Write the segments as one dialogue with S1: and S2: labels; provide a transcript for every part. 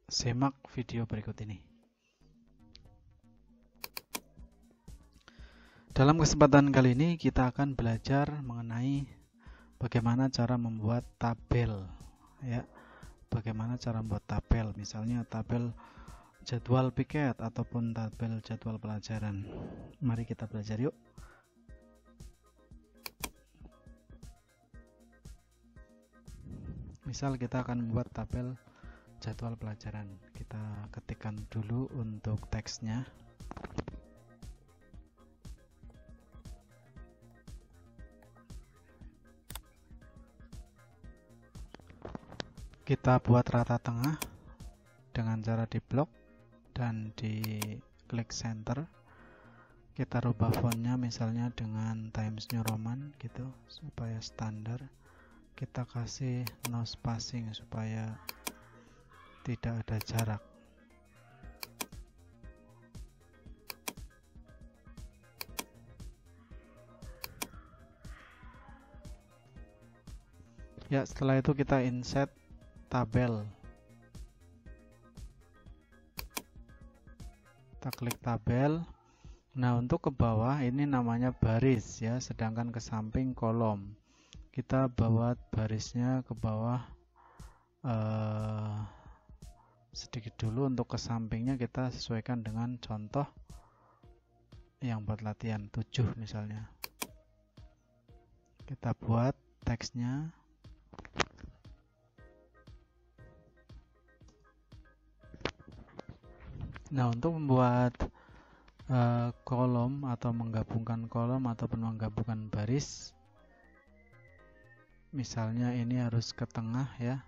S1: Simak video berikut ini. Dalam kesempatan kali ini kita akan belajar mengenai bagaimana cara membuat tabel, ya. Bagaimana cara membuat tabel, misalnya tabel jadwal piket ataupun tabel jadwal pelajaran. Mari kita belajar yuk. Misal kita akan membuat tabel jadwal pelajaran. Kita ketikkan dulu untuk teksnya. Kita buat rata tengah dengan cara di blok dan di klik center. Kita rubah fontnya misalnya dengan Times New Roman gitu supaya standar. Kita kasih no spacing supaya tidak ada jarak. Ya, setelah itu kita insert tabel. Kita klik tabel. Nah, untuk ke bawah ini namanya baris ya, sedangkan ke samping kolom. Kita bawa barisnya ke bawah sedikit dulu. Untuk ke sampingnya kita sesuaikan dengan contoh yang buat latihan 7 misalnya. Kita buat teksnya. Nah, untuk membuat kolom atau menggabungkan kolom ataupun menggabungkan baris, misalnya ini harus ke tengah ya,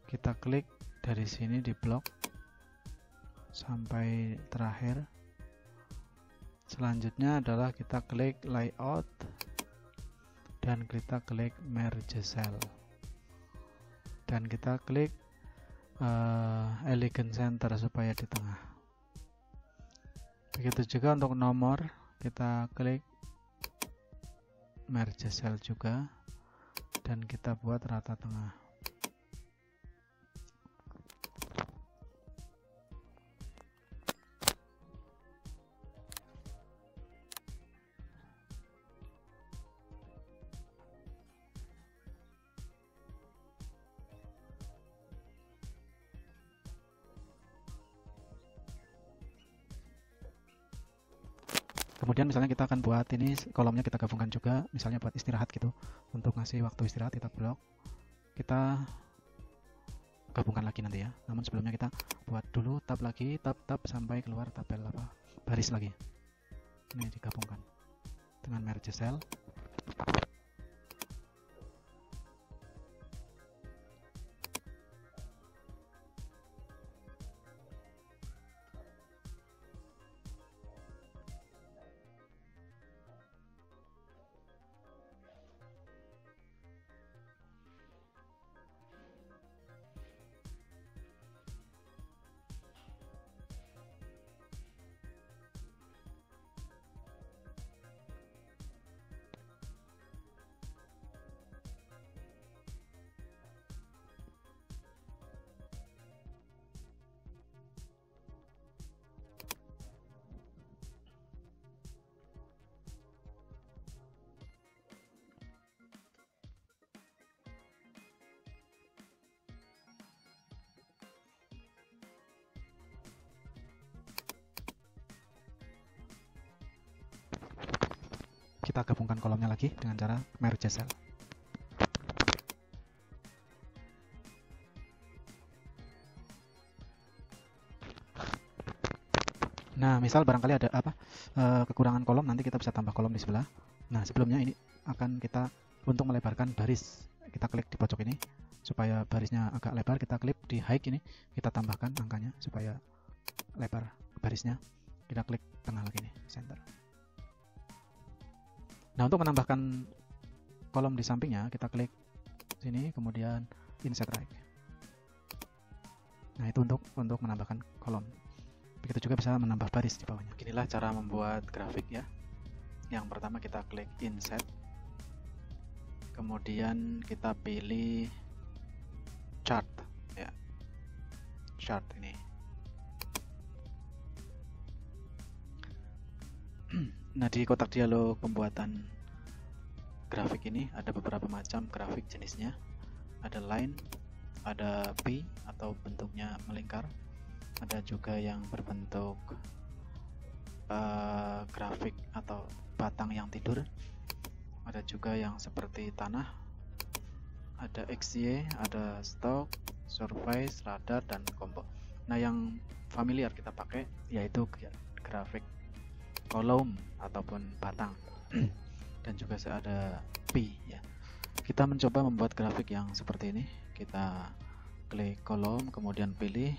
S1: kita klik dari sini di blok sampai terakhir. Selanjutnya adalah kita klik layout dan kita klik merge cell dan kita klik elegant center supaya di tengah. Begitu juga untuk nomor, kita klik merge cell juga dan kita buat rata tengah. Kemudian misalnya kita akan buat ini kolomnya kita gabungkan juga, misalnya buat istirahat gitu. Untuk ngasih waktu istirahat kita blok. Kita gabungkan lagi nanti ya. Namun sebelumnya kita buat dulu tab lagi, tab sampai keluar tabel baris lagi. Ini digabungkan dengan merge cell. Kita gabungkan kolomnya lagi dengan cara merge cell. Nah, misal barangkali ada kekurangan kolom, nanti kita bisa tambah kolom di sebelah. Nah, sebelumnya ini akan kita untuk melebarkan baris, kita klik di pojok ini supaya barisnya agak lebar. Kita klik di height ini, kita tambahkan angkanya supaya lebar barisnya. Kita klik tengah lagi nih, center. Nah, untuk menambahkan kolom di sampingnya, kita klik sini, kemudian insert right. Nah, itu untuk menambahkan kolom. Begitu juga bisa menambah baris di bawahnya. Inilah cara membuat grafik ya. Yang pertama kita klik insert, kemudian kita pilih chart ya. chart ini. Nah, di kotak dialog pembuatan grafik ini ada beberapa macam grafik jenisnya. Ada line, ada V atau bentuknya melingkar, ada juga yang berbentuk grafik atau batang yang tidur, ada juga yang seperti tanah, ada XY, ada stock, surface, radar, dan combo. Nah, yang familiar kita pakai yaitu grafik kolom ataupun batang dan juga ada P ya. Kita mencoba membuat grafik yang seperti ini. Kita klik kolom, kemudian pilih,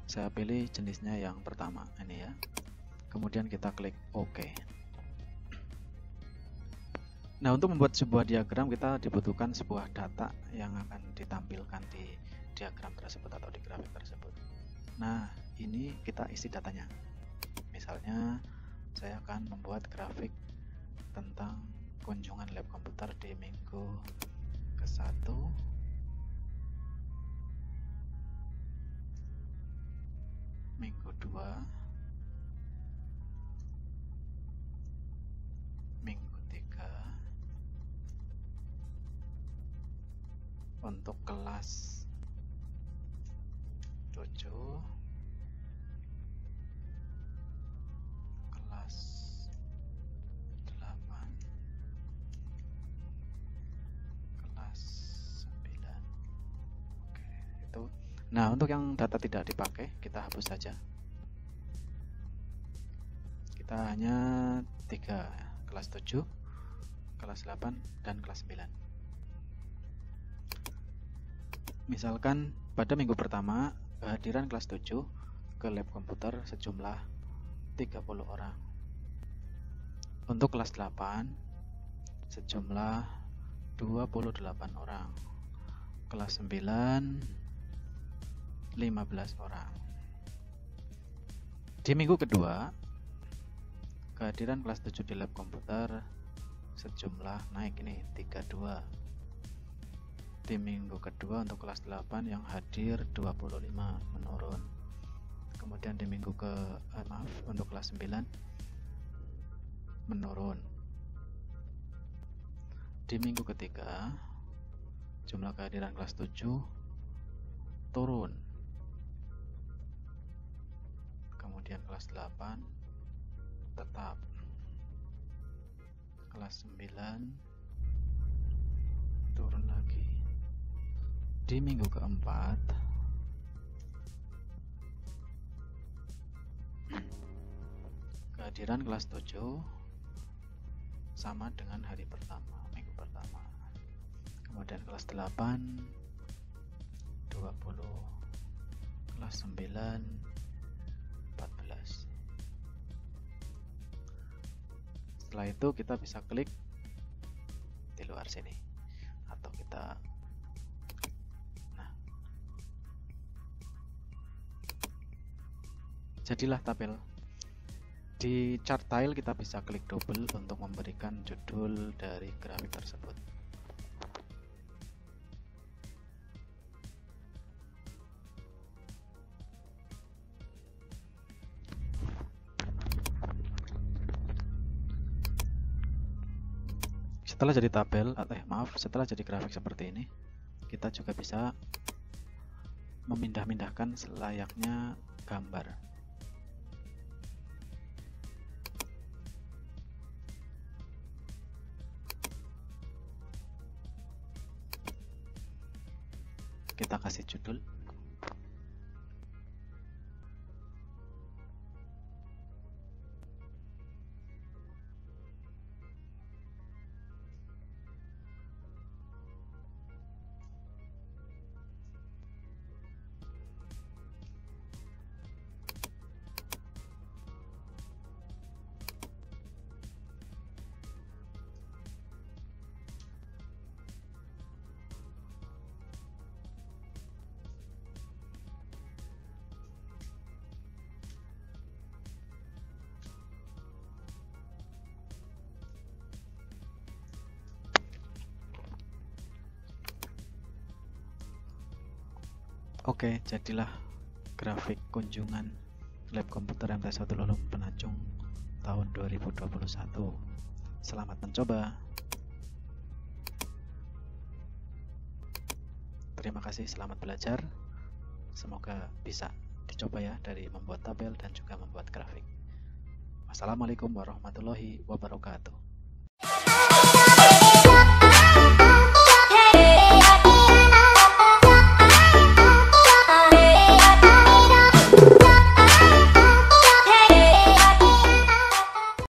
S1: saya pilih jenisnya yang pertama ini ya, kemudian kita klik OK. Nah, untuk membuat sebuah diagram kita dibutuhkan sebuah data yang akan ditampilkan di diagram tersebut atau di grafik tersebut. Nah, ini kita isi datanya. Misalnya saya akan membuat grafik tentang kunjungan lab komputer di minggu ke-1, minggu 2, minggu 3 untuk kelas 7, kelas 8, kelas 9. Oke, itu. Nah, untuk yang data tidak dipakai kita hapus saja. Kita hanya 3, kelas 7, kelas 8, dan kelas 9. Misalkan pada minggu pertama kehadiran kelas 7 ke lab komputer sejumlah 30 orang. Untuk kelas 8 sejumlah 28 orang. Kelas 9 15 orang. Di minggu kedua kehadiran kelas 7 di lab komputer sejumlah naik ini 32. Di minggu kedua untuk kelas 8 yang hadir 25 menurun. Kemudian di minggu untuk kelas 9 menurun. Di minggu ketiga jumlah kehadiran kelas 7 turun. Kemudian kelas 8 tetap. Kelas 9 turun lagi. Di minggu keempat kehadiran kelas 7 sama dengan hari pertama, minggu pertama. Kemudian kelas 8 20, kelas 9 14. Setelah itu kita bisa klik di luar sini atau kita jadilah tabel. Di chart tile kita bisa klik double untuk memberikan judul dari grafik tersebut. Setelah jadi tabel, setelah jadi grafik seperti ini, kita juga bisa memindah-mindahkan selayaknya gambar. Kita kasih judul. Oke, jadilah grafik kunjungan lab komputer MT1 Lulung Penajung tahun 2021. Selamat mencoba. Terima kasih, selamat belajar. Semoga bisa dicoba ya dari membuat tabel dan juga membuat grafik. Wassalamualaikum warahmatullahi wabarakatuh.